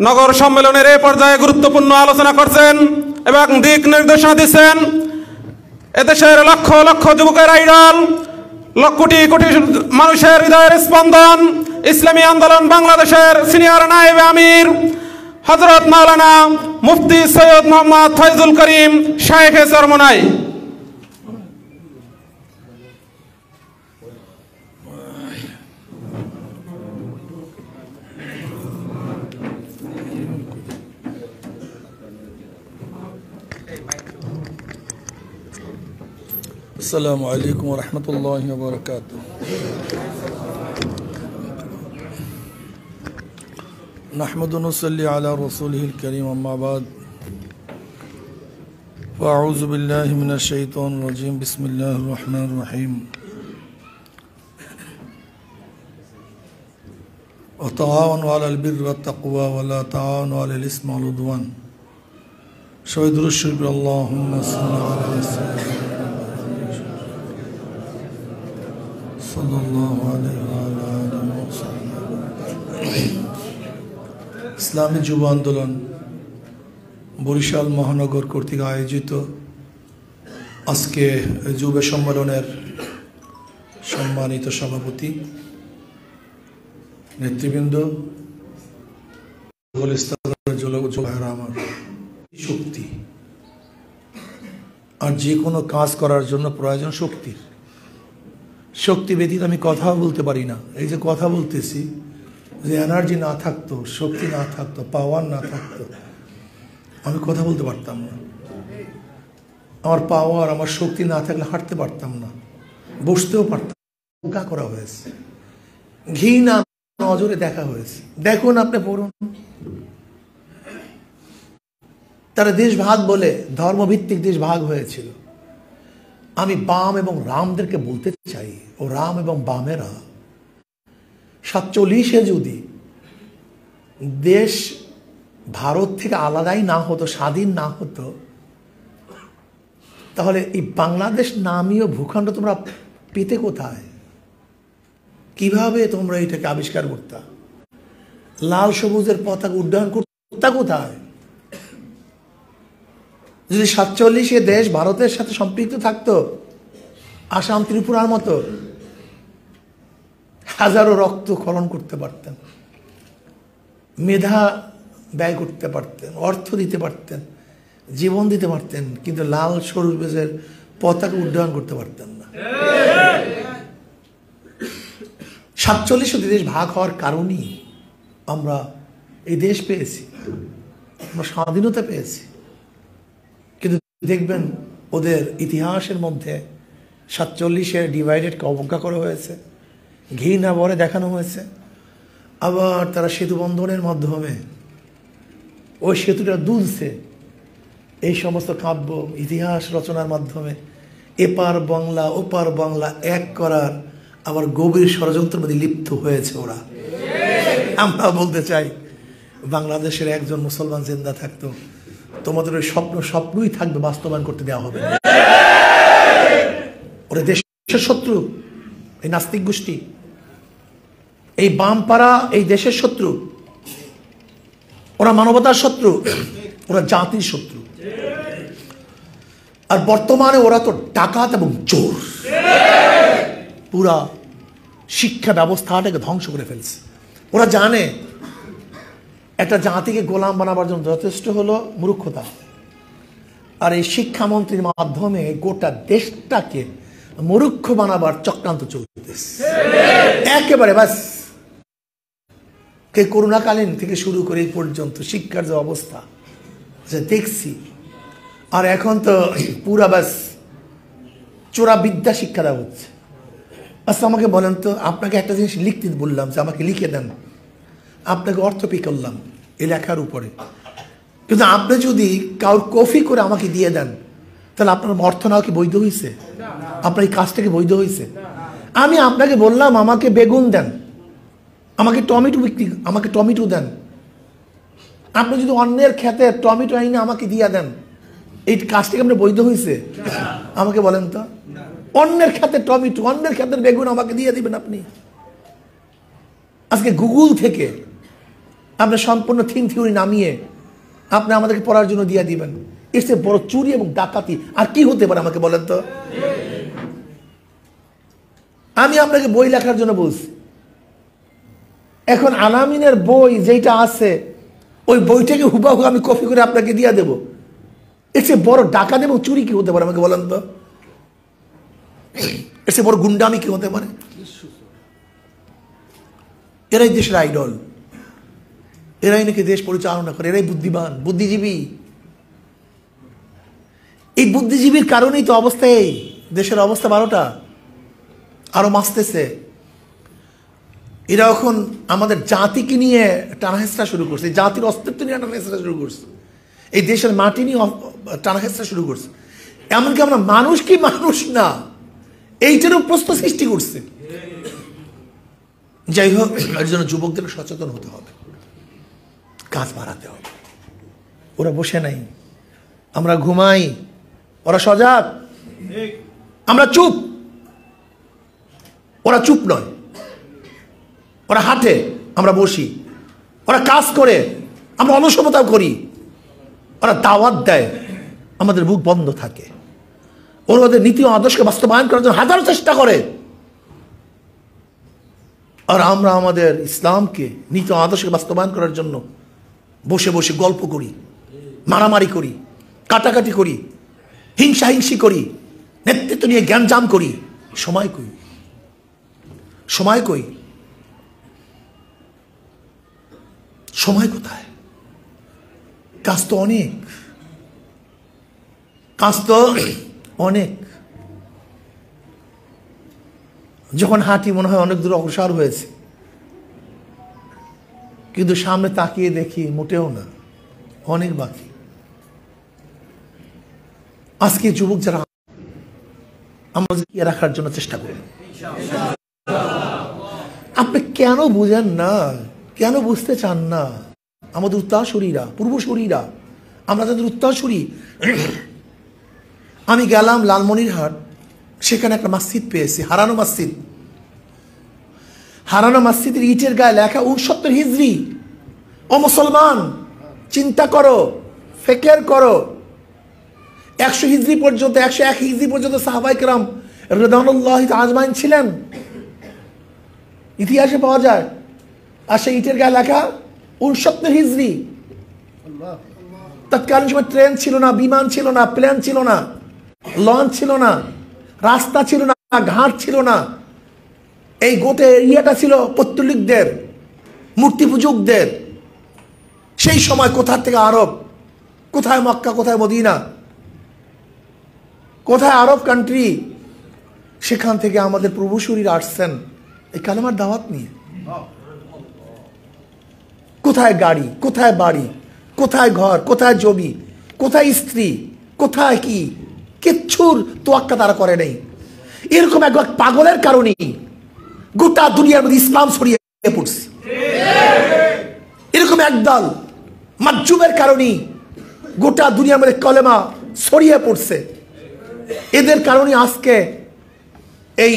নগর সম্মেলনের এই পর্যায়ে গুরুত্বপূর্ণ আলোচনা করছেন এবং দিক নির্দেশনা দিচ্ছেন এদেশের লক্ষ লক্ষ যুবকের আইডল, কোটি কোটি মানুষের হৃদয়ের স্পন্দন, ইসলামী আন্দোলন বাংলাদেশের সিনিয়র নায়েব আমির হযরত মাওলানা মুফতি সৈয়দ মোহাম্মদ ফয়জুল করিম শায়েখে চরমোনাই। السلام عليكم ورحمة الله وبركاته. نحمد ونصلي على رسوله الكريم أما بعد فأعوذ بالله من الشيطان الرجيم بسم الله الرحمن الرحيم وتعاونوا على البر والتقوى ولا تعاونوا على الإثم والعدوان شهد الشرب اللهم صل على سيدنا ইসলামী যুব আন্দোলন বরিশাল মহানগর কর্তৃক আয়োজিত আজকে যুব সম্মেলনের সম্মানিত সভাপতি নেতৃবৃন্দ, আমার শক্তি আর যে কোনো কাজ করার জন্য প্রয়োজন শক্তির। শক্তি ব্যতীত আমি কথাও বলতে পারি না। এই যে কথা বলতেছি, যে এনার্জি না থাকতো, শক্তি না থাকতো, পাওয়ার না থাকতো, আমি কথা বলতে পারতাম না। আমার পাওয়ার, আমার শক্তি না থাকলে হাঁটতে পারতাম না, বসতেও পারতাম। বোকা করা হয়েছে, ঘৃণা নজরে দেখা হয়েছে। দেখুন, আপনি পড়ুন, তারা দেশ ভাগ বলে ধর্মভিত্তিক দেশ ভাগ হয়েছিল। আমি বাম এবং রামদেরকে বলতে চাই, ও রাম এবং বামেরা 47-এ যদি দেশ ভারত থেকে আলাদাই না হতো, স্বাধীন না হতো, তাহলে এই বাংলাদেশ নামীয় ভূখণ্ড তোমরা পেতে কোথায়? কিভাবে তোমরা এটাকে আবিষ্কার করতা? লাল সবুজের পতাকা উড্ডয়ন করতা কোথায়? যদি 47-এ দেশ ভারতের সাথে সম্পৃক্ত থাকতো, আসাম ত্রিপুরার মতো, হাজারো রক্ত খনন করতে পারতেন, মেধা ব্যয় করতে পারতেন, অর্থ দিতে পারতেন, জীবন দিতে পারতেন, কিন্তু লাল সবুজের পতাকা উড্ডয়ন করতে পারতেন না। 47 দেশ ভাগ হওয়ার কারণেই আমরা এই দেশ পেয়েছি, আমরা স্বাধীনতা পেয়েছি। কিন্তু দেখবেন, ওদের ইতিহাসের মধ্যে 47-এর ডিভাইডেডকে অবজ্ঞা করা হয়েছে, ঘৃণা ভরে দেখানো হয়েছে। আবার তারা সেতু বন্ধনের মাধ্যমে ওই সেতুটা দুলছে, এই সমস্ত কাব্য ইতিহাস রচনার মাধ্যমে এপার বাংলা ওপার বাংলা এক করার আবার গভীর ষড়যন্ত্রের মধ্যে লিপ্ত হয়েছে ওরা। আমরা বলতে চাই, বাংলাদেশের একজন মুসলমান জিন্দা থাকতো, তোমাদের ওই স্বপ্নই থাকবে, বাস্তবায়ন করতে দেওয়া হবে না। ওরা দেশের শত্রু, এই নাস্তিক গোষ্ঠী, এই বামপাড়া এই দেশের শত্রু, ওরা মানবতার শত্রু, ওরা জাতির শত্রু। আর বর্তমানে ওরা তো ডাকাত এবং চোর, পুরা শিক্ষা ব্যবস্থাটাকে ধ্বংস করে ফেলছে। ওরা জানে একটা জাতিকে গোলাম বানাবার জন্য যথেষ্ট হলো মূর্খতা, আর এই শিক্ষামন্ত্রীর মাধ্যমে গোটা দেশটাকে মূর্খ বানাবার চক্রান্ত চলতেছে একেবারে। বাস, কে করোনাকালীন থেকে শুরু করে এই পর্যন্ত শিক্ষার যে অবস্থা যে দেখছি, আর এখন তো পুরা বাস চোরা বিদ্যা শিক্ষা দেওয়া হচ্ছে। আচ্ছা, আমাকে বলেন তো, আপনাকে একটা জিনিস লিখতে বললাম যে আমাকে লিখে দেন, আপনাকে অর্থ পে করলাম এই লেখার উপরে, কিন্তু আপনি যদি কারোর কপি করে আমাকে দিয়ে দেন, তাহলে আপনার অর্থ নেওয়া কি বৈধ হয়েছে? আপনার এই কাজটা কি বৈধ হয়েছে? আমি আপনাকে বললাম আমাকে বেগুন দেন, আমাকে টমেটো দেন, আপনি যদি অন্যের খেতে টমেটো আইনে আমাকে দিয়ে দেন, এই কাজটা কি আপনার বৈধ হয়েছে? আমাকে বলেন তো, অন্যের খেতে টমেটো, অন্যের খেতের বেগুন আমাকে দিয়ে দিবেন আপনি? আজকে গুগল থেকে আপনি সম্পূর্ণ থিম থিওরি নামিয়ে আপনি আমাদেরকে পড়ার জন্য দিয়ে দিবেন। এর চেয়ে বড় চুরি এবং ডাকাতি আর কি হতে পারে আমাকে বলেন তো? আমি আপনাকে বই লেখার জন্য বলছি, এখন আলামিনের বই যেটা আছে ওই বইটাকে হুবাহু আমি কপি করে আপনাকে দিয়ে দেব। এর চেয়ে বড় ডাকাত এবং চুরি কি হতে পারে আমাকে বলেন তো? এর চেয়ে বড় গুন্ডামি কি হতে পারে? এরাই দেশের আইডল, এরাই নাকি দেশ পরিচালনা করে, এরাই বুদ্ধিমান, বুদ্ধিজীবী। এই বুদ্ধিজীবীর কারণেই তো অবস্থায় দেশের অবস্থা 12টা, আরো মাসতেছে। এরা এখন আমাদের জাতিকে নিয়ে টানাহেঁচড়া শুরু করছে, জাতির অস্তিত্ব নিয়ে টানাহেঁচড়া শুরু করছে, এই দেশের মাটি নিয়ে টানাহেঁচড়া শুরু করছে। এমনকি আমরা মানুষ কি মানুষ না এইটারও প্রশ্ন সৃষ্টি করছে। যাই হোক, এর জন্য যুবকদের সচেতন হতে হবে, কাজ বাড়াতে হবে। ওরা বসে নাই, আমরা ঘুমাই, ওরা সজাগ, আমরা চুপ, ওরা চুপ নয়। ওরা হাঁটে, আমরা বসি, ওরা কাজ করে, আমরা অলসতাও করি, ওরা দাওয়াত দেয়, আমাদের বুক বন্ধ থাকে। ওরা ওদের নীতি ও আদর্শকে বাস্তবায়ন করার জন্য হাজারো চেষ্টা করে, আর আমরা আমাদের ইসলামকে নীতি ও আদর্শকে বাস্তবায়ন করার জন্য বসে বসে গল্প করি, মারামারি করি, কাটাকাটি করি, হিংসাহিংসি করি, নেতৃত্ব নিয়ে জ্ঞানজাম করি। সময় কই? সময় কই? সময় কোথায়? কাজ তো অনেক, কাজ তো অনেক। যখন হাঁটি মনে হয় অনেক দূর অগ্রসর হয়েছে, কিন্তু সামনে তাকিয়ে দেখি মোটেও না, অনেক বাকি। আজকে যুবক যারা, আমরা রাখার জন্য চেষ্টা করি। আপনি কেন বুঝেন না? কেন বুঝতে চান না? আমাদের উত্তরসূরিরা, পূর্বসূরিরা, আমরা তাদের উত্তরসূরি। আমি গেলাম লালমনিরহাট, সেখানে একটা মসজিদ পেয়েছি, হারানো মসজিদ। হারানো মসজিদের ইটের গায়ে লেখা 69 হিজরি। ও মুসলমান, চিন্তা করো, ফিকির করো। 100 হিজরি পর্যন্ত, 101 হিজরি পর্যন্ত সাহাবায়ে কেরাম রাদিয়াল্লাহু আজমাইন ছিলেন, ইতিহাসে পাওয়া যায়। আর সেই ইটের গায়ে লেখা 69 হিজরি। তৎকালীন সময় ট্রেন ছিল না, বিমান ছিল না, প্লেন ছিল না, লঞ্চ ছিল না, রাস্তা ছিল না, ঘাট ছিল না। এই গোটে এরিয়াটা ছিল পৌত্তলিকদের, মূর্তি পূজকদের। সেই সময় কোথা থেকে আরব, কোথায় মক্কা, কোথায় মদিনা, কোথায় আরব কান্ট্রি, সেখান থেকে আমাদের পূর্বসূরীরা আসছেন এই কালেমার দাওয়াত নিয়ে। কোথায় গাড়ি, কোথায় বাড়ি, কোথায় ঘর, কোথায় জমি, কোথায় স্ত্রী, কোথায় কি, কিচ্ছুর তোয়াক্কা তারা করে নেই। এরকম এক পাগলের কারণেই গোটা দুনিয়ার মধ্যে ইসলাম ছড়িয়ে পড়ছে। এরকম একদল মাজুবের কারণেই গোটা দুনিয়ার মধ্যে কলেমা ছড়িয়ে পড়ছে। এদের কারণে আজকে এই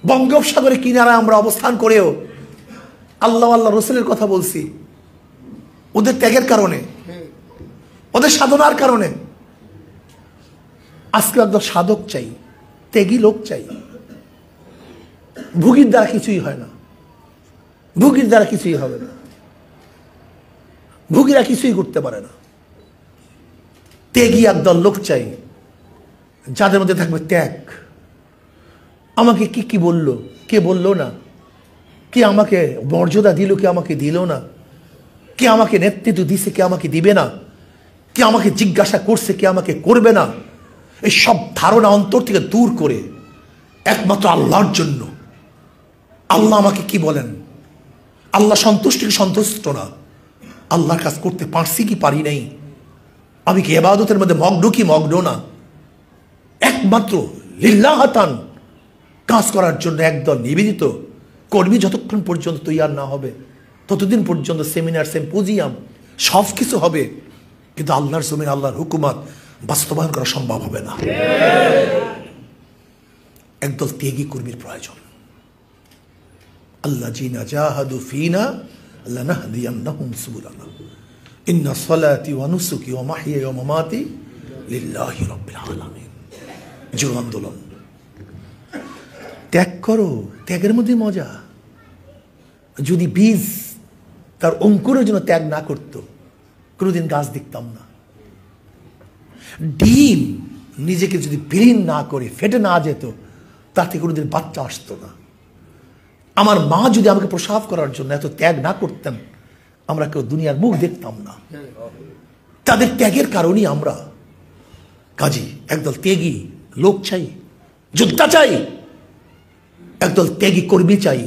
বঙ্গোপসাগরের কিনারায় আমরা অবস্থান করেও আল্লাহ আল্লাহ রসুলের কথা বলছি। ওদের ত্যাগের কারণে, ওদের সাধনার কারণে আজকে একদম সাধক চাই, ত্যাগী লোক চাই। ভুগির দ্বারা কিছুই হয় না, ভুগির দ্বারা কিছুই হবে না, ভুগিরা কিছুই করতে পারে না। ত্যাগী একদল লোক চাই, যাদের মধ্যে থাকবে ত্যাগ। আমাকে কি কি বললো, কে বললো না, কে আমাকে মর্যাদা দিল, কে আমাকে দিল না, কে আমাকে নেতৃত্ব দিছে, কে আমাকে দিবে না, কে আমাকে জিজ্ঞাসা করছে, কে আমাকে করবে না, এই সব ধারণা অন্তর থেকে দূর করে একমাত্র আল্লাহর জন্য। আল্লাহ আমাকে কি বলেন, আল্লাহ সন্তুষ্ট কি সন্তুষ্ট না, আল্লাহর কাজ করতে পারছি কি পারি নাই, আমি কি ইবাদতের মধ্যে মগ্ন কি মগ্ন না, একমাত্র লিল্লাহাতান কাজ করার জন্য একদল নিবেদিত কর্মী যতক্ষণ পর্যন্ত তৈয়ার না হবে ততদিন পর্যন্ত সেমিনার, সিম্পোজিয়াম সব কিছু হবে, কিন্তু আল্লাহর জমিন, আল্লাহর হুকুমত বাস্তবায়ন করা সম্ভব হবে না। একদল ত্যাগী কর্মীর প্রয়োজন। আল্লাযীনা জাহাদু ফিনা লানাহদিয়ান্নাহুম সুবুলানা ইন্না সলাতি ওয়া নুসুকি ওয়া মাহইয়ায়া ওয়া মামাতি লিল্লাহি রাব্বিল আলামিন। জোর আন্দোলন, ত্যাগ করো, ত্যাগের মধ্যে মজা। যদি বীজ তার অঙ্কুরের জন্য ত্যাগ না করত, কোনোদিন গাছ দেখতাম না। ডিম নিজেকে যদি বিলীন না করে ফেটে না যেত, তার থেকে কোনোদিন বাচ্চা আসতো না। আমার মা যদি আমাকে প্রসাব করার জন্য এত ত্যাগ না করতেন, আমরা কেউ দুনিয়ার মুখ দেখতাম না। তাদের ত্যাগের কারণেই আমরা। কাজী একদল ত্যাগী লোক চাই, যোদ্ধা চাই, একদল ত্যাগী কর্মী চাই,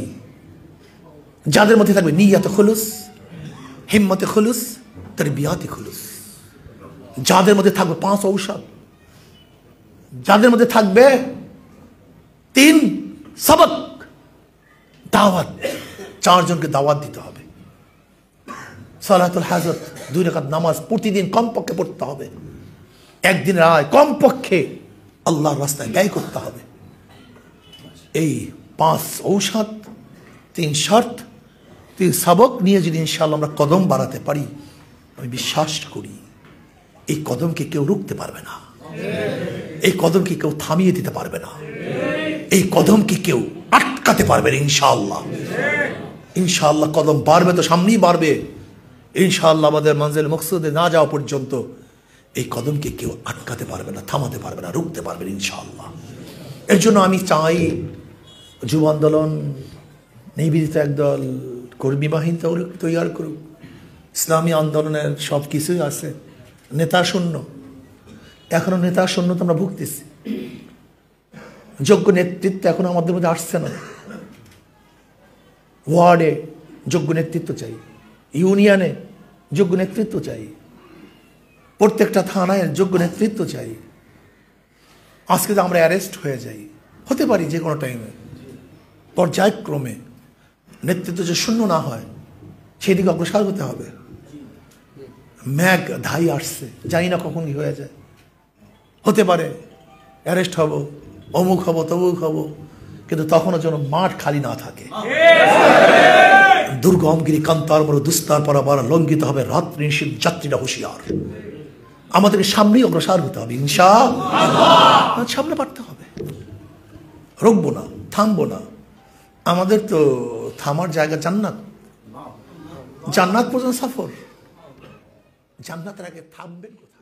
যাদের মধ্যে থাকবে নিয়াতে খুলুস, হিম্মতে খুলুস, তারবিয়াতে খুলুস। যাদের মধ্যে থাকবে 5 ঔষধ, যাদের মধ্যে থাকবে 3 সবক, দাওয়াত। 4 জনকে দাওয়াত দিতে হবে। সালাতুল হাজত 2 রাকাত নামাজ প্রতিদিন কমপক্ষে পড়তে হবে। একদিনের আয় কমপক্ষে আল্লাহর রাস্তায় ব্যয় করতে হবে। এই 5 ঔষধ, 3 শর্ত, 3 সবক নিয়ে যদি ইনশাআল্লাহ আমরা কদম বাড়াতে পারি, আমি বিশ্বাস করি এই কদমকে কেউ রুখতে পারবে না, এই কদমকে কেউ থামিয়ে দিতে পারবে না, এই কদমকে কেউ আটকাতে পারবে না। ইনশাআল্লাহ, ইনশাআল্লাহ কদম বাড়বে তো সামনেই বাড়বে। ইনশাআল্লাহ আমাদের মঞ্জিল মকসুদে না যাওয়া পর্যন্ত এই কদমকে কেউ আটকাতে পারবে না, থামাতে পারবে না, রুখতে পারবে না ইনশাআল্লাহ। এর জন্য আমি চাই যুব আন্দোলন নিবেদিত একদল কর্মী বাহিনী তৈরি করুক। ইসলামী আন্দোলনের সব কিছুই আছে, নেতা শূন্য। এখনো নেতা শূন্য তো আমরা ভুগতেছি। যোগ্য নেতৃত্ব এখনো আমাদের মধ্যে আসছে না। ওয়ার্ডে যোগ্য নেতৃত্ব চাই, ইউনিয়নে যোগ্য নেতৃত্ব চাই, প্রত্যেকটা থানায় যোগ্য নেতৃত্ব চাই। আজকে যে আমরা অ্যারেস্ট হয়ে যাই, হতে পারি যে কোনো টাইমে, পর্যায়ক্রমে নেতৃত্ব যে শূন্য না হয় সেদিকে অগ্রসর হতে হবে। ম্যাগ ধাই আসছে, জানি না কখন কি হয়ে যায়, হতে পারে অ্যারেস্ট হব, অমুক হব, তমুক হব, কিন্তু তখনও যেন মাঠ খালি না থাকে। দুর্গমগিরি কান্তার বড় দুস্তার পরাবার লঙ্ঘিত হবে রাত্রি নিশীথ যাত্রীরা হুঁশিয়ার। আমাদেরকে সামনেই অগ্রসর হতে হবে ইনশাআল্লাহ। সামনে পারতে হবে, রুকবো না, থামবো না। আমাদের তো থামার জায়গা জান্নাত, জান্নাত পর্যন্ত সফর। জান্নাতের আগে থামবেন কোথায়?